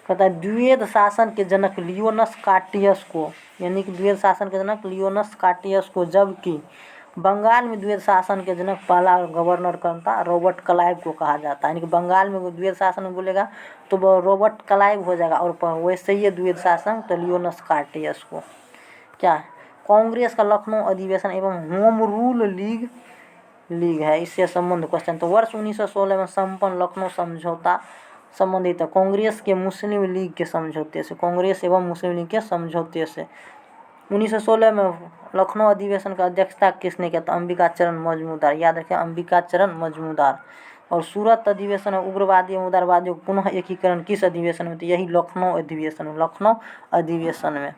कहता है द्विवेद शासन के जनक लियोनस कार्टियस को, यानी कि द्विवेद शासन के जनक लियोनस कार्टियस को, जबकि बंगाल में द्विवेद शासन के जनक पहला गवर्नर कौन था, रॉबर्ट क्लाइव को कहा जाता है। यानी कि बंगाल में द्विवेद शासन में बोलेगा तो वो रॉबर्ट क्लाइव हो जाएगा, और वैसे ही द्विवेद शासन तो लियोनस कार्टियस को। क्या है, कांग्रेस का लखनऊ अधिवेशन एवं होम रूल लीग है, इससे संबंध क्वेश्चन। तो वर्ष 1916 में संपन्न लखनऊ समझौता संबंधित है कांग्रेस के मुस्लिम लीग के समझौते से, कांग्रेस एवं मुस्लिम लीग के समझौते से। 1916 में लखनऊ अधिवेशन का अध्यक्षता किसने किया था, अंबिका चरण मजमूदार, याद रखें अंबिका चरण मजमूदार। और सूरत अधिवेशन में उग्रवादी एवं उदारवादियों को पुनः एकीकरण किस अधिवेशन में, तो यही लखनऊ अधिवेशन में। लखनऊ अधिवेशन में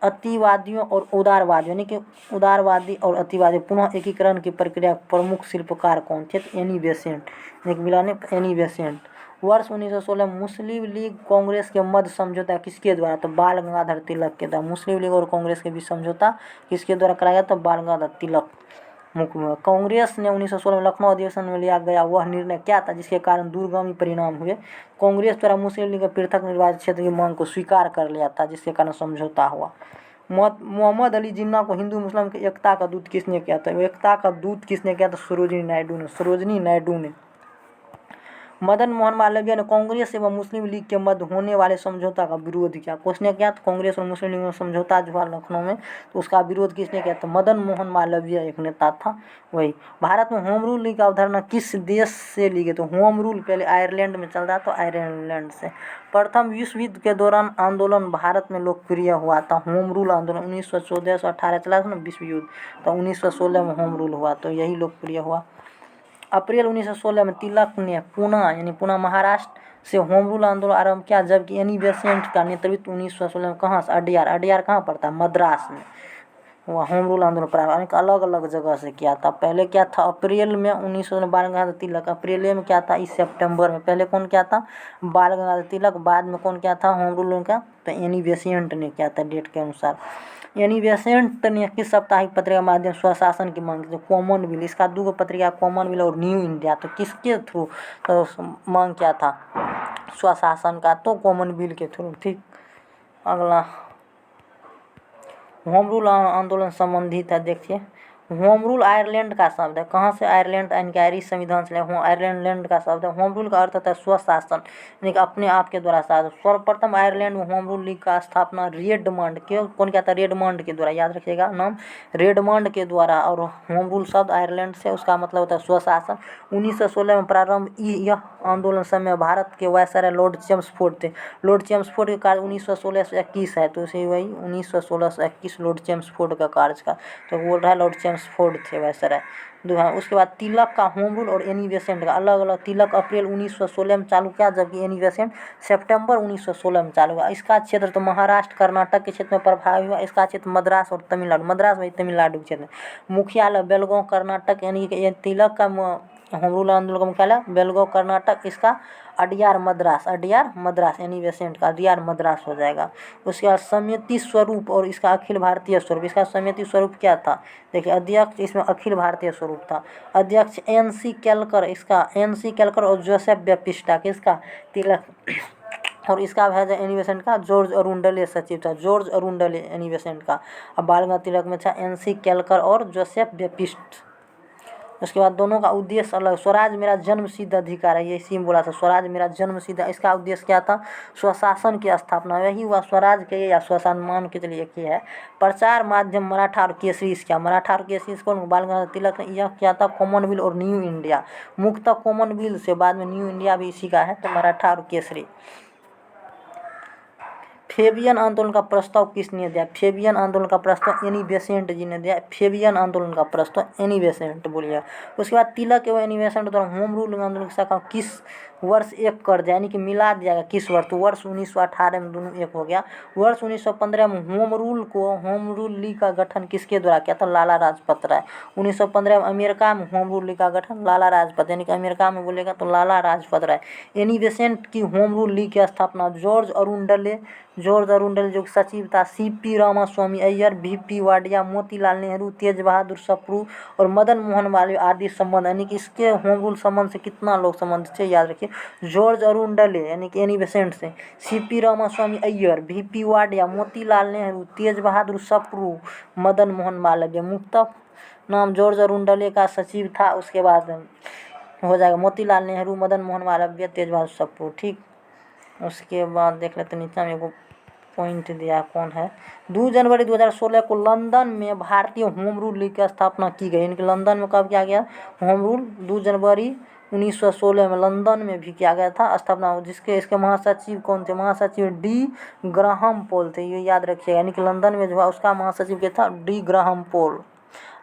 अतिवादियों और उदारवादियों यानी कि उदारवादी और अतिवादी पुनः एकीकरण की प्रक्रिया प्रमुख शिल्पकार कौन थे, तो एनी बेसेंट, यानी कि मिला ने एनी बेसेंट। वर्ष 1916 मुस्लिम लीग कांग्रेस के मध्य समझौता किसके द्वारा? तो बाल गंगाधर तिलक के द्वारा। मुस्लिम लीग और कांग्रेस के बीच समझौता किसके द्वारा कराया गया? तो बाल गंगाधर तिलक मुख्य। कांग्रेस ने 1916 में लखनऊ अधिवेशन में लिया गया वह निर्णय क्या था जिसके कारण दूरगामी परिणाम हुए? कांग्रेस द्वारा मुस्लिम लीग के पृथक निर्वाचित क्षेत्र की मांग को स्वीकार कर लिया था जिसके कारण समझौता हुआ। मोहम्मद अली जिन्ना को हिंदू मुस्लिम की एकता का दूत किसने किया था? एकता का दूत किसने किया था? सरोजिनी नायडू ने। सरोजिनी नायडू ने। मदन मोहन मालवीय ने कांग्रेस एवं मुस्लिम लीग के मध्य होने वाले समझौता का विरोध किया। किसने किया? तो कांग्रेस और मुस्लिम लीग में समझौता जो हुआ लखनऊ में, तो उसका विरोध किसने किया? तो मदन मोहन मालवीय एक नेता था वही। भारत में होम रूल की अवधारणा किस देश से ली गई? तो होम रूल पहले आयरलैंड में चल रहा, तो आयरलैंड से। प्रथम विश्व युद्ध के दौरान आंदोलन भारत में लोकप्रिय हुआ था। होम रूल आंदोलन 1914 से 18 चला था ना विश्व युद्ध, तो 1916 में होम रूल हुआ, तो यही लोकप्रिय हुआ। अप्रैल 1916 में तिलक ने पूना यानी पूना महाराष्ट्र से होम रूल आंदोलन आरंभ किया, जबकि एनी बेसेंट का नेतृत्व 1916 में कहाँ से? अडियार कहाँ पड़ता है? मद्रास में। वह होम रूल आंदोलन प्रारंभ अलग अलग जगह से किया था। पहले क्या था? अप्रैल में 1916 बाल गंगाधर तिलक। अप्रैल में क्या था? इस सितंबर में। पहले कौन क्या था? बाल गंगाधर तिलक। बाद में कौन क्या था होम रूल का? तो एनी बेसेंट ने किया था डेट के अनुसार। एनी बेसेंट ने किस साप्ताहिक पत्रिका के माध्यम स्वशासन की मांग की? कॉमनवेल्थ। इसका दो पत्रिका कॉमनवेल्थ और न्यू इंडिया। तो किसके थ्रू तो मांग किया था? स्वशासन का, तो कॉमनवेल्थ के थ्रू। ठीक। अगला होम रूल आंदोलन संबंधित है, देखिए। होम रूल आयरलैंड का शब्द है। कहाँ से? आयरलैंड यानी कि आयरिश संविधान से आयरलैंड का शब्द है। होम रूल का अर्थ होता है स्वशासन यानी कि अपने आप के द्वारा शासन। सर्वप्रथम आयरलैंड में होम रूल लीग का स्थापना रेडमंड के कौन किया था? रेडमंड के द्वारा। याद रखिएगा नाम, रेडमंड के द्वारा। और होम रूल शब्द आयरलैंड से, उसका मतलब होता है स्वशासन। 1916 में प्रारंभ यह आंदोलन समय भारत के वायसराय लॉर्ड चेम्सफोर्ड थे। लॉर्ड चेम्सफोर्ड के कार्य 1916 से 21 है, तो उसे वही 1916 से 21 लॉर्ड चेम्सफोर्ड का कार्यकाल, तो बोल रहा है लॉर्ड चेम्सफोर्ड थे वायसराय। उसके बाद तिलक का होम रूल और एनी बेसेंट का अलग अलग। तिलक अप्रैल 1916 में चालू किया, जबकि एनी बेसेंट सितंबर 1916 में चालू हुआ। इसका क्षेत्र तो महाराष्ट्र कर्नाटक के क्षेत्र में प्रभावी हुआ। इसका क्षेत्र मद्रास और तमिलनाडु, मद्रास वही तमिलनाडु क्षेत्र में। मुख्यालय बेलगांव कर्नाटक यानी कि तिलक का होम रूल आंदोलन का मुख्यालय बेलगांव कर्नाटक। इसका अडियार मद्रास एनी बेसेंट का अडियार मद्रास हो जाएगा। उसके बाद समिति स्वरूप और इसका अखिल भारतीय स्वरूप। इसका समिति स्वरूप क्या था? देखिए अध्यक्ष, इसमें अखिल भारतीय स्वरूप था। अध्यक्ष NC केलकर, इसका NC केलकर और जोसेफ बेपिस्टा। किसका? तिलक। और इसका है एनी बेसेंट का जॉर्ज अरुंडले सचिव था। जॉर्ज अरुंडले एनी बेसेंट का। अब बाल गंगाधर तिलक में था NC केलकर और जोसेफ बेपिस्ट। उसके बाद दोनों का उद्देश्य अलग। स्वराज मेरा जन्मसिद्ध अधिकार है, ये इसी में बोला था स्वराज मेरा जन्मसिद्ध। इसका उद्देश्य क्या था? स्वशासन की स्थापना। यही हुआ स्वराज के या स्वशासन, मान के चलिए एक ही है। प्रचार माध्यम मराठा और केसरी। क्या? मराठा और केसरी कौन? बाल गंगाधर तिलक ने। यह क्या था? कॉमनवेल्थ और न्यू इंडिया। मुख्यतः कॉमनवेल्थ से बाद में न्यू इंडिया भी इसी का है, तो मराठा और केसरी। फेबियन आंदोलन का प्रस्ताव किसने दिया? फेबियन आंदोलन का प्रस्ताव एनी बेसेंट जी ने दिया। फेबियन आंदोलन का प्रस्ताव एनी बेसेंट बोलिए। उसके बाद तिलक एवं एनी बेसेंट द्वारा होम रूल आंदोलन की शाखा किस वर्ष एक कर दिया, यानी कि मिला दिया गया। किस वर्ष? तो वर्ष 1918 में दोनों एक हो गया। वर्ष 1915 में होम रूल लीग का गठन किसके द्वारा किया था? लाला लाजपत राय। 1915 में अमेरिका में होम रूल लीग का गठन लाला लाजपत, यानी कि अमेरिका में बोलेगा तो लाला लाजपत राय। एनी बेसेंट की होम रूल लीग की स्थापना जॉर्ज अरुंडले जो सचिव था। CP रामास्वामी अय्यर, VP वाडिया, मोतीलाल नेहरू, तेज बहादुर सप्रू और मदन मोहन मालवीय आदि संबंध, यानी कि इसके होम रूल संबंध से कितना लोग संबंधित थे? याद रखिए जॉर्ज अरुंडले यानी कि एनी बेसेंट से, CP रामास्वामी अय्यर, VP वाडिया, मोतीलाल नेहरू, तेज बहादुर सप्रू, मदन मोहन मालवीय। मुख्य नाम जॉर्ज अरुंडले का सचिव था। उसके बाद हो जाएगा मोतीलाल नेहरू, मदन मोहन मालवीय, तेज बहादुर सप्रू। ठीक। उसके बाद देख लेते नीचे में एगो पॉइंट दिया कौन है। 2 जनवरी 2016 को लंदन में भारतीय होम रूल लीग की स्थापना की गई। इनके लंदन में कब किया गया होम रूल? 2 जनवरी 1916 में लंदन में भी किया गया था स्थापना। इसके महासचिव कौन थे? महासचिव D. ग्राहम पोल थे, ये याद रखिएगा। यानी कि लंदन में जो है उसका महासचिव क्या था? D. ग्राहम पोल।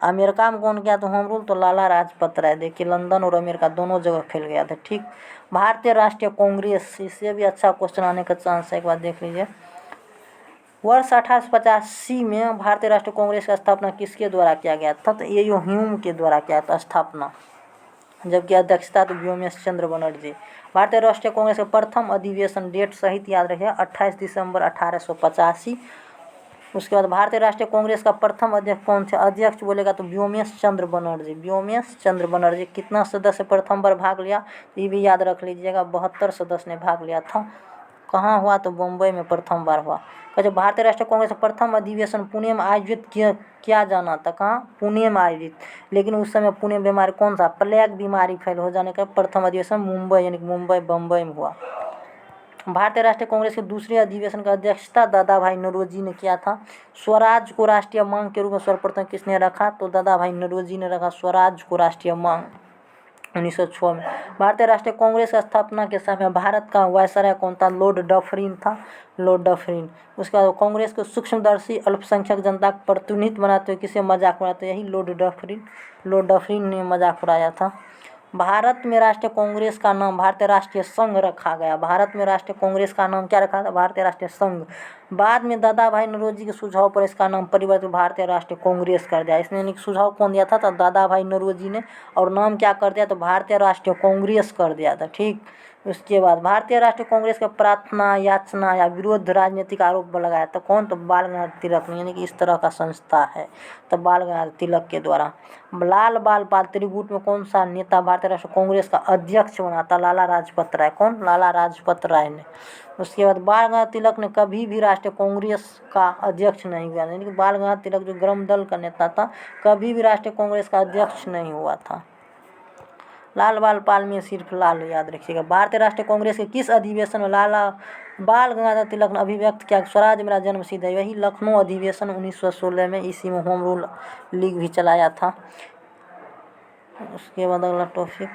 अमेरिका में कौन किया था होम रूल? तो लाला लाजपत राय। देखिए लंदन और अमेरिका दोनों जगह फैल गया था। ठीक। भारतीय राष्ट्रीय कांग्रेस, इससे भी अच्छा क्वेश्चन आने का चांस है, एक बार देख लीजिए। वर्ष 1885 में भारतीय राष्ट्रीय कांग्रेस की स्थापना किसके द्वारा किया गया था? तो AU ह्यूम के द्वारा किया था स्थापना। जबकि अध्यक्षता तो व्योमेश चंद्र बनर्जी। भारतीय राष्ट्रीय कांग्रेस का प्रथम अधिवेशन, डेट सहित याद रखिए, 28 दिसंबर 1885। उसके बाद भारतीय राष्ट्रीय कांग्रेस का प्रथम अध्यक्ष कौन थे? अध्यक्ष बोलेगा तो व्योमेश चंद्र बनर्जी। व्योमेश चंद्र बनर्जी। कितना सदस्य प्रथम बार भाग लिया? ये भी याद रख लीजिएगा, 72 सदस्य ने भाग लिया था। कहाँ हुआ? तो बम्बई में प्रथम बार हुआ। जब भारतीय राष्ट्रीय कांग्रेस का प्रथम अधिवेशन पुणे में आयोजित किया जाना था। कहाँ? पुणे में आयोजित। लेकिन उस समय पुणे में बीमारी कौन सा? प्लेग बीमारी फैल हो जाने का प्रथम अधिवेशन मुंबई, यानी मुंबई बम्बई में हुआ। भारतीय राष्ट्रीय कांग्रेस के दूसरे अधिवेशन का अध्यक्षता दादा भाई नौरोजी ने किया था। स्वराज को राष्ट्रीय मांग के रूप में सर्वप्रथम किसने रखा? तो दादा भाई नौरोजी ने रखा स्वराज को राष्ट्रीय मांग 1906 में। भारतीय राष्ट्रीय कांग्रेस की स्थापना के समय भारत का वायसराय कौन था? लॉर्ड डफरिन था, लॉर्ड डफरिन। उसके बाद कांग्रेस को सूक्ष्मदर्शी अल्पसंख्यक जनता का प्रतिनिधित्व बनाते हुए किसे मजाक उड़ाते? यही लॉर्ड डफरिन ने मजाक उड़ाया था। भारत में राष्ट्रीय कांग्रेस का नाम भारतीय राष्ट्रीय संघ रखा गया। भारत में राष्ट्रीय कांग्रेस का नाम क्या रखा था? भारतीय राष्ट्रीय संघ। बाद में दादा भाई नौरोजी के सुझाव पर इसका नाम परिवर्तित भारतीय राष्ट्रीय कांग्रेस कर दिया। इसने सुझाव कौन दिया था? तो दादा भाई नौरोजी ने। और नाम क्या कर दिया? तो भारतीय राष्ट्रीय कांग्रेस कर दिया था। ठीक। उसके बाद भारतीय राष्ट्रीय कांग्रेस का प्रार्थना, याचना या विरोध राजनीतिक आरोप लगाया था। कौन? तो बाल गंगाधर तिलक ने, यानी कि इस तरह का संस्था है तो बाल गंगाधर तिलक के द्वारा। लाल बाल पाल त्रिगुट में कौन सा नेता भारतीय राष्ट्रीय कांग्रेस का अध्यक्ष बना था? लाला लाजपत राय। कौन? लाला लाजपत राय ने। उसके बाद बाल गंगाधर तिलक ने कभी भी राष्ट्रीय कांग्रेस का अध्यक्ष नहीं हुआ, यानी कि बाल गंगाधर तिलक जो ग्राम दल का नेता था कभी भी राष्ट्रीय कांग्रेस का अध्यक्ष नहीं हुआ था। लाल बाल पाल में सिर्फ लाल याद रखिएगा। भारतीय राष्ट्रीय कांग्रेस के किस अधिवेशन में बाल गंगाधर तिलक ने अभिव्यक्त किया स्वराज मेरा जन्म सिद्ध है? वही लखनऊ अधिवेशन 1916 में। इसी में होम रूल लीग भी चलाया था। उसके बाद अगला टॉपिक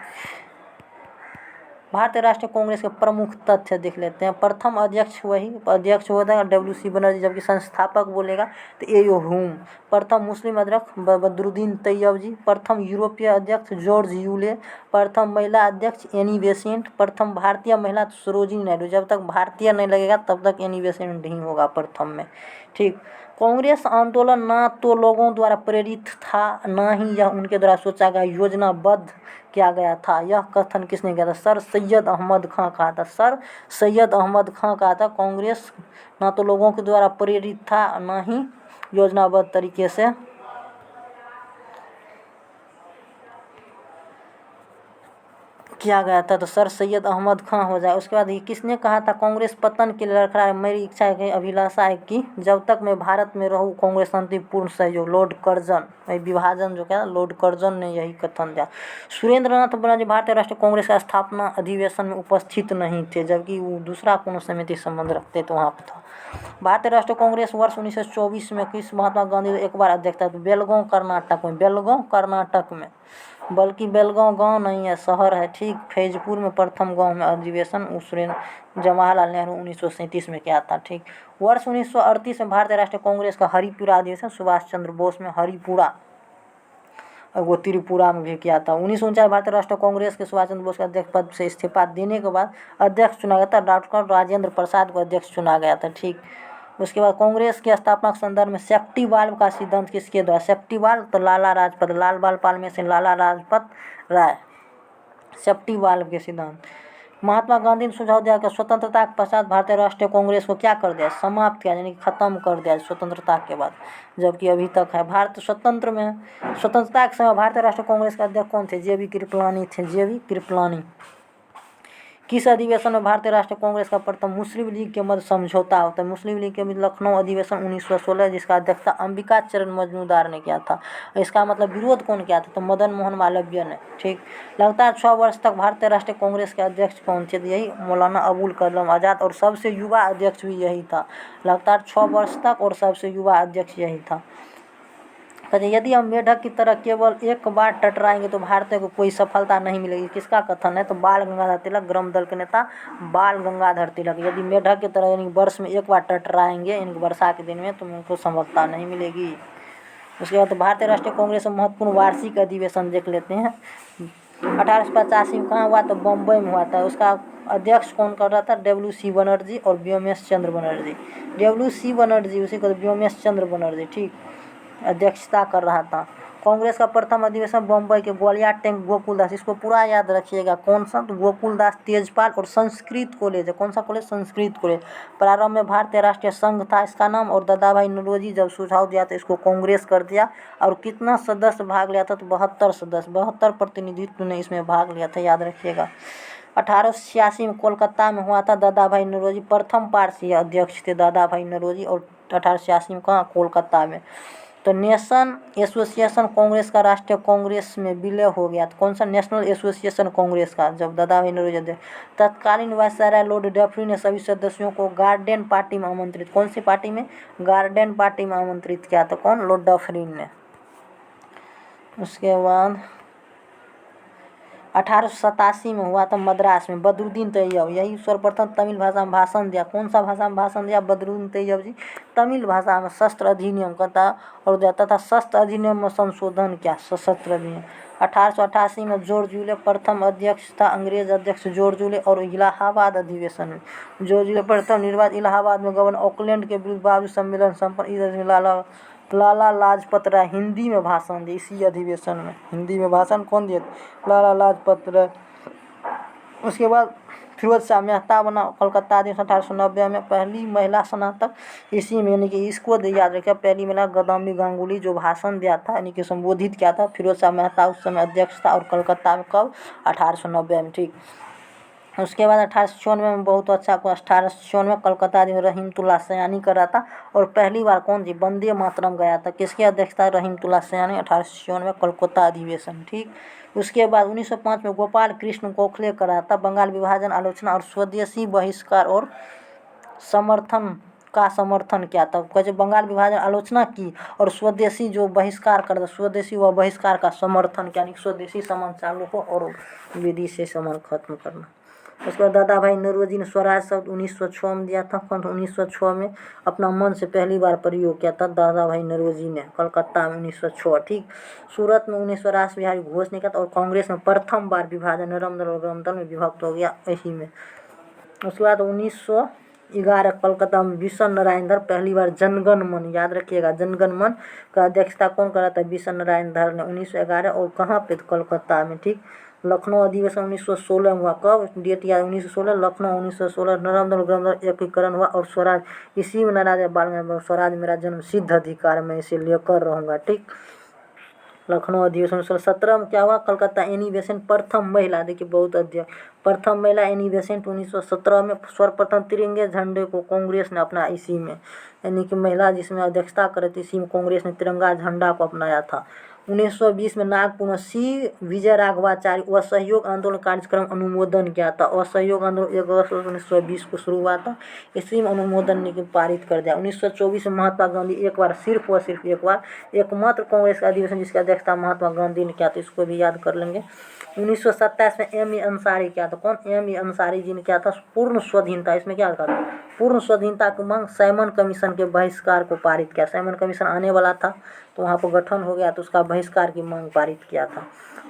भारतीय राष्ट्रीय कांग्रेस के प्रमुख तथ्य देख लेते हैं। प्रथम अध्यक्ष वही अध्यक्ष होता है WC बनर्जी, जबकि संस्थापक बोलेगा तो A.O. ह्यूम। प्रथम मुस्लिम अध्यक्ष बदरुद्दीन तैयब जी। प्रथम यूरोपीय अध्यक्ष जॉर्ज यूले। प्रथम महिला अध्यक्ष एनी बेसेंट। प्रथम भारतीय महिला तो सरोजिनी नायडू। जब तक भारतीय नहीं लगेगा तब तक एनी बेसेंट नहीं होगा प्रथम में। ठीक। कांग्रेस आंदोलन ना तो लोगों द्वारा प्रेरित था, ना ही यह उनके द्वारा सोचा गया योजनाबद्ध किया गया था। यह कथन किसने किया था? सर सैयद अहमद खां कहा था। सर सैयद अहमद खां कहा था कांग्रेस ना तो लोगों के द्वारा प्रेरित था, ना ही योजनाबद्ध तरीके से किया गया था। तो सर सैयद अहमद खां हो जाए। उसके बाद ये किसने कहा था? कांग्रेस पतन के लिए लड़खड़ा है, मेरी इच्छा है, अभिलाषा है कि जब तक मैं भारत में रहूं कांग्रेस शांतिपूर्ण सहयोग। Lord Curzon. विभाजन जो क्या, लॉर्ड कर्जन ने यही कथन दिया। सुरेंद्रनाथ बनर्जी भारतीय राष्ट्रीय कांग्रेस का स्थापना अधिवेशन में उपस्थित नहीं थे, जबकि वो दूसरा कोनो समिति संबंध रखते तो वहाँ पर था। भारतीय राष्ट्रीय कांग्रेस वर्ष 1924 में किस महात्मा गांधी एक बार अध्यक्ष था? बेलगांव कर्नाटक में। बेलगांव कर्नाटक में, बल्कि बेलगांव गांव नहीं है, शहर है। ठीक। फैजपुर में प्रथम गांव में अधिवेशन जवाहरलाल नेहरू 1937 में किया था। ठीक। वर्ष 1938 में भारतीय राष्ट्रीय कांग्रेस का हरिपुरा अधिवेशन सुभाष चंद्र बोस में हरिपुरा, वो त्रिपुरा में भी किया था। 1949 भारतीय राष्ट्रीय कांग्रेस के सुभाष चंद्र बोस के अध्यक्ष पद से इस्तीफा देने के बाद अध्यक्ष चुना गया था। डॉक्टर राजेंद्र प्रसाद को अध्यक्ष चुना गया था। ठीक। उसके बाद कांग्रेस के स्थापना के संदर्भ में सेफ्टी वाल्व का सिद्धांत किसके द्वारा? सेफ्टी वाल्व तो लाला लाजपत, लाल बाल पाल में से लाला लाजपत राय। सेफ्टी वाल्व के सिद्धांत। महात्मा गांधी ने सुझाव दिया कि स्वतंत्रता के पश्चात भारतीय राष्ट्रीय कांग्रेस को क्या कर दिया? समाप्त किया, यानी खत्म कर दिया स्वतंत्रता के बाद, जबकि अभी तक है। भारत स्वतंत्र में है। स्वतंत्रता के समय भारतीय राष्ट्रीय कांग्रेस के अध्यक्ष कौन थे? JV कृपलानी थे। JV कृपलानी। किस अधिवेशन में भारतीय राष्ट्रीय कांग्रेस का प्रथम मुस्लिम लीग के मध्य समझौता होता है? मुस्लिम लीग के मध्य लखनऊ अधिवेशन 1916, जिसका अध्यक्षता अंबिका चरण मजूमदार ने किया था। इसका मतलब विरोध कौन किया था? तो मदन मोहन मालवीय ने। ठीक। लगातार 6 वर्ष तक भारतीय राष्ट्रीय कांग्रेस के अध्यक्ष कौन थे? यही मौलाना अबुल कलाम आज़ाद, और सबसे युवा अध्यक्ष भी यही था। लगातार 6 वर्ष तक, और सबसे युवा अध्यक्ष यही था। कहते यदि हम मेढक की तरह केवल एक बार टटराएंगे तो भारतीय को कोई सफलता नहीं मिलेगी। किसका कथन है? तो बाल गंगाधर तिलक, ग्राम दल के नेता बाल गंगाधर तिलक। यदि मेढक की तरह यानी वर्ष में एक बार टटराएंगे, इनके वर्षा के दिन में, तो उनको सफलता नहीं मिलेगी। उसके बाद भारतीय राष्ट्रीय कांग्रेस में महत्वपूर्ण वार्षिक अधिवेशन देख लेते हैं। 1885 में कहाँ हुआ? तो बम्बई में हुआ था। उसका अध्यक्ष कौन कर रहा था? WC बनर्जी और व्योमेश चंद्र बनर्जी। WC बनर्जी, उसी को व्योमेश चंद्र बनर्जी। ठीक। अध्यक्षता कर रहा था। कांग्रेस का प्रथम अधिवेशन बम्बई के ग्वालियर टैंक गोकुलदास, इसको पूरा याद रखिएगा। कौन सा? तो गोकुलदास तेजपाल और संस्कृत कॉलेज है। कौन सा कॉलेज? संस्कृत कॉलेज। प्रारंभ में भारतीय राष्ट्रीय संघ था इसका नाम, और दादा भाई नौरोजी जब सुझाव दिया तो इसको कांग्रेस कर दिया। और कितना सदस्य भाग लिया था? तो 72 सदस्य, 72 प्रतिनिधित्व ने इसमें भाग लिया था, याद रखिएगा। 1886 में कोलकाता में हुआ था। दादा भाई नौरोजी प्रथम पारसी अध्यक्ष थे, दादा भाई नौरोजी, और 1886 में कहाँ? कोलकाता में। तो नेशन एसोसिएशन कांग्रेस का राष्ट्रीय कांग्रेस में विलय हो गया। तो कौन सा? नेशनल एसोसिएशन कांग्रेस का, जब दादा भाई नौरोजी अध्यक्ष। तत्कालीन वायसराय लॉर्ड डफरिन ने सभी सदस्यों को गार्डन पार्टी में आमंत्रित, कौन सी पार्टी में? गार्डन पार्टी में आमंत्रित किया था। कौन? लॉर्ड डफरिन ने। उसके बाद 1887 में हुआ था मद्रास में, बदरुद्दीन तैयब, यही सर्वप्रथम तमिल भाषा में भाषण दिया। कौन सा भाषा में भाषण दिया? बदरुद्दीन तैयब जी तमिल भाषा में शस्त्र अधिनियम का और देता था शस्त्र अधिनियम में संशोधन किया, सशस्त्र अधिनियम। 1888 में जॉर्ज यूले प्रथम अध्यक्ष था, अंग्रेज अध्यक्ष जॉर्ज यूले। और इलाहाबाद अधिवेशन में जॉर्ज यूले प्रथम निर्वाचित। इलाहाबाद में गवर्नर ऑकलैंड के विरुद्ध बाबू सम्मेलन संपन्न। लाला लाजपत राय हिंदी में भाषण दिए इसी अधिवेशन में। हिंदी में भाषण कौन दिए? लाला लाजपत राय। उसके बाद फिरोज शाह मेहता बना कलकत्ता अधिवेशन 1890 में, पहली महिला स्नातक इसी में, यानी कि इसको याद रखिए, पहली महिला गौतमी गांगुली जो भाषण दिया था, यानी कि संबोधित किया था। फिरोज शाह मेहता उस समय अध्यक्ष था, और कलकत्ता में कब? 1890 में, ठीक। उसके बाद 1894 में बहुत अच्छा को 1894 में कलकत्ता रहीमतुल्लाह सयानी कर रहा था। और पहली बार कौन जी? वंदे मातरम गया था। किसकी अध्यक्षता? रहीमतुल्लाह सयानी, 1894 में कलकत्ता अधिवेशन, ठीक। उसके बाद 1905 में गोपाल कृष्ण गोखले कर रहा था। बंगाल विभाजन आलोचना और स्वदेशी बहिष्कार और समर्थन का समर्थन किया था। कैसे? बंगाल विभाजन आलोचना की और स्वदेशी जो बहिष्कार कर था, स्वदेशी व बहिष्कार का समर्थन किया, यानी स्वदेशी सामान चालू हो और विदेशी सामान खत्म करना। उसके बाद दादा भाई नौरोजी ने स्वराज शब्द 1906 में दिया था। 1906 में अपना मन से पहली बार प्रयोग किया था दादा भाई नौरोजी ने, कलकत्ता में 1906, ठीक। सूरत में 1900 राष्ट्र बिहारी घोष नहीं किया था। और कांग्रेस में प्रथम बार विभाजन नरम दल और गरम दल में विभक्त हो गया इसी में। उसके बाद 1911 कलकत्ता में बिशन नारायण धर पहली बार जनगण मन, याद रखिएगा, जनगण मन का अध्यक्षता कौन कर रहा था? बिशन नारायण धर ने 1911। और कहाँ पे? कलकत्ता में, ठीक। लखनऊ अधिवेशन 1916 में हुआ। कब? डेट याद? 1916, लखनऊ 1916। नरम दल गरम दल एकीकरण हुआ। और स्वराज इसी में नाराज बाल गंगाधर, स्वराज मेरा जन्म सिद्ध अधिकार, मैं इसे लेकर रहूँगा, ठीक। लखनऊ अधिवेशन 1917 में क्या हुआ? कलकत्ता एनी बेसेंट प्रथम महिला, देखिए बहुत अध्यक्ष, प्रथम महिला एनी बेसेंट 1917 में। सर्वप्रथम तिरंगे झंडे को कांग्रेस ने अपनाया इसी में, यानी कि महिला जिसमें अध्यक्षता करे थी इसी में कांग्रेस ने तिरंगा झंडा को अपनाया था। 1920 में नागपुर में सी विजय राघवाचार्य असहयोग आंदोलन कार्यक्रम अनुमोदन किया था। असहयोग आंदोलन 1 अगस्त 1920 को शुरू हुआ था, इसी में अनुमोदन ने पारित कर दिया। 1924 में महात्मा गांधी एक बार, सिर्फ व सिर्फ एक बार, एकमात्र कांग्रेस का अधिवेशन जिसकी अध्यक्षता महात्मा गांधी ने किया था, इसको भी याद कर लेंगे। 1927 में एम ए अंसारी किया था। कौन? एम ए अंसारी जी ने किया था पूर्ण स्वाधीनता, इसमें क्या कहा था? पूर्ण स्वाधीनता की मांग, साइमन कमीशन के बहिष्कार को पारित किया। साइमन कमीशन आने वाला था तो वहाँ पर गठन हो गया, तो उसका बहिष्कार की मांग पारित किया था।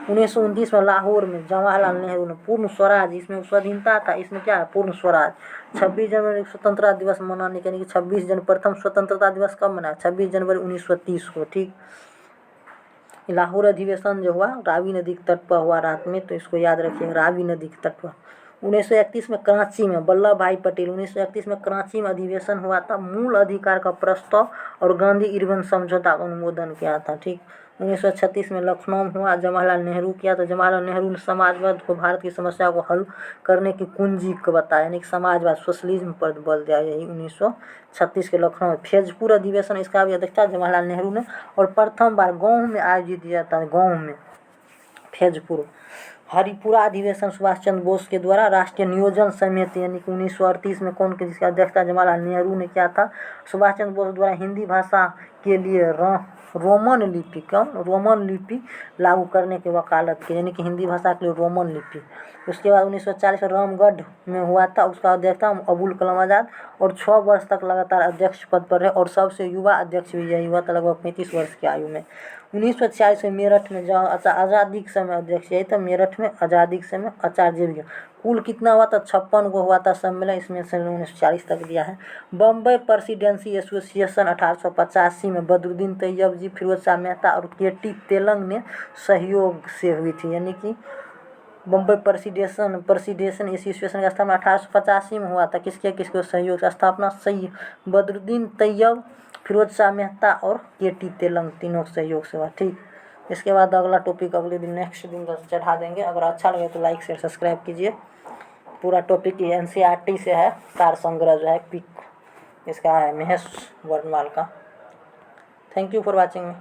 1929 में लाहौर में जवाहरलाल नेहरू ने पूर्ण स्वराज, इसमें स्वाधीनता था, इसमें क्या है? पूर्ण स्वराज। 26 जनवरी स्वतंत्रता दिवस मनाने के लिए 26 जनवरी प्रथम स्वतंत्रता दिवस कब मनाया? 26 जनवरी 1930 को, ठीक। लाहौर अधिवेशन जो हुआ रावी नदी के तट पर हुआ रात में, तो इसको याद रखिएगा, रावी नदी के तट पर। 1931 में कराची में वल्लभ भाई पटेल, 1931 में कराची में अधिवेशन हुआ था। मूल अधिकार का प्रस्ताव और गांधी इरविन समझौता का अनुमोदन किया था, ठीक। 1936 में लखनऊ में हुआ, जवाहरलाल नेहरू किया। तो जवाहरलाल नेहरू ने समाजवाद को भारत की समस्या को हल करने की कुंजी को बताया, यानी कि समाजवाद, सोशलिज्म पर बल दिया, यही 1936 के लखनऊ में। फैजपुर अधिवेशन, इसका भी अध्यक्षता जवाहरलाल नेहरू ने। और प्रथम बार गाँव में आयोजित किया था, गाँव में, फैजपुर। हरिपुरा अधिवेशन सुभाष चंद्र बोस के द्वारा। राष्ट्रीय नियोजन समिति, यानी कि 1938 में कौन की, जिसकी अध्यक्षता जवाहरलाल नेहरू ने किया था। सुभाष चंद्र बोस द्वारा हिंदी भाषा के लिए रोमन लिपि, कौन? रोमन लिपि लागू करने की वकालत की, यानी कि हिंदी भाषा के लिए रोमन लिपि। उसके बाद 1940 में रामगढ़ में हुआ था, उसका अध्यक्ष था अबुल कलाम आज़ाद। और 6 वर्ष तक लगातार अध्यक्ष पद पर रहे, और सबसे युवा अध्यक्ष भी यही हुआ था, लगभग 35 वर्ष की आयु में। 1946 में मेरठ में जहाँ आज़ादी के समय अध्यक्ष यही था, मेरठ में आज़ादी के समय आचार्य भी कुल कितना हुआ था, 56 को हुआ था सम्मेलन, इसमें से 1940 तक दिया है। बम्बई प्रेसिडेंसी एसोसिएशन 1885 में बदरुद्दीन तैयब जी, फिरोज शाह मेहता और KT तेलंग ने सहयोग से हुई थी। यानी कि बम्बई प्रेसिडेंशन एसोसिएशन का स्थापना 1885 में हुआ था। किसके सहयोग से स्थापना, सही बदरुद्दीन तैयब, फिरोज शाह मेहता और KT तेलंग, तीनों सहयोग से हुआ। ठीक, इसके बाद अगला टॉपिक अगले दिन नेक्स्ट दिन चढ़ा देंगे। अगर अच्छा लगे तो लाइक शेयर सब्सक्राइब कीजिए। पूरा टॉपिक ये NCERT से है, सार संग्रह जो है पिक इसका है महेश वर्णवाल का। Thank you for watching.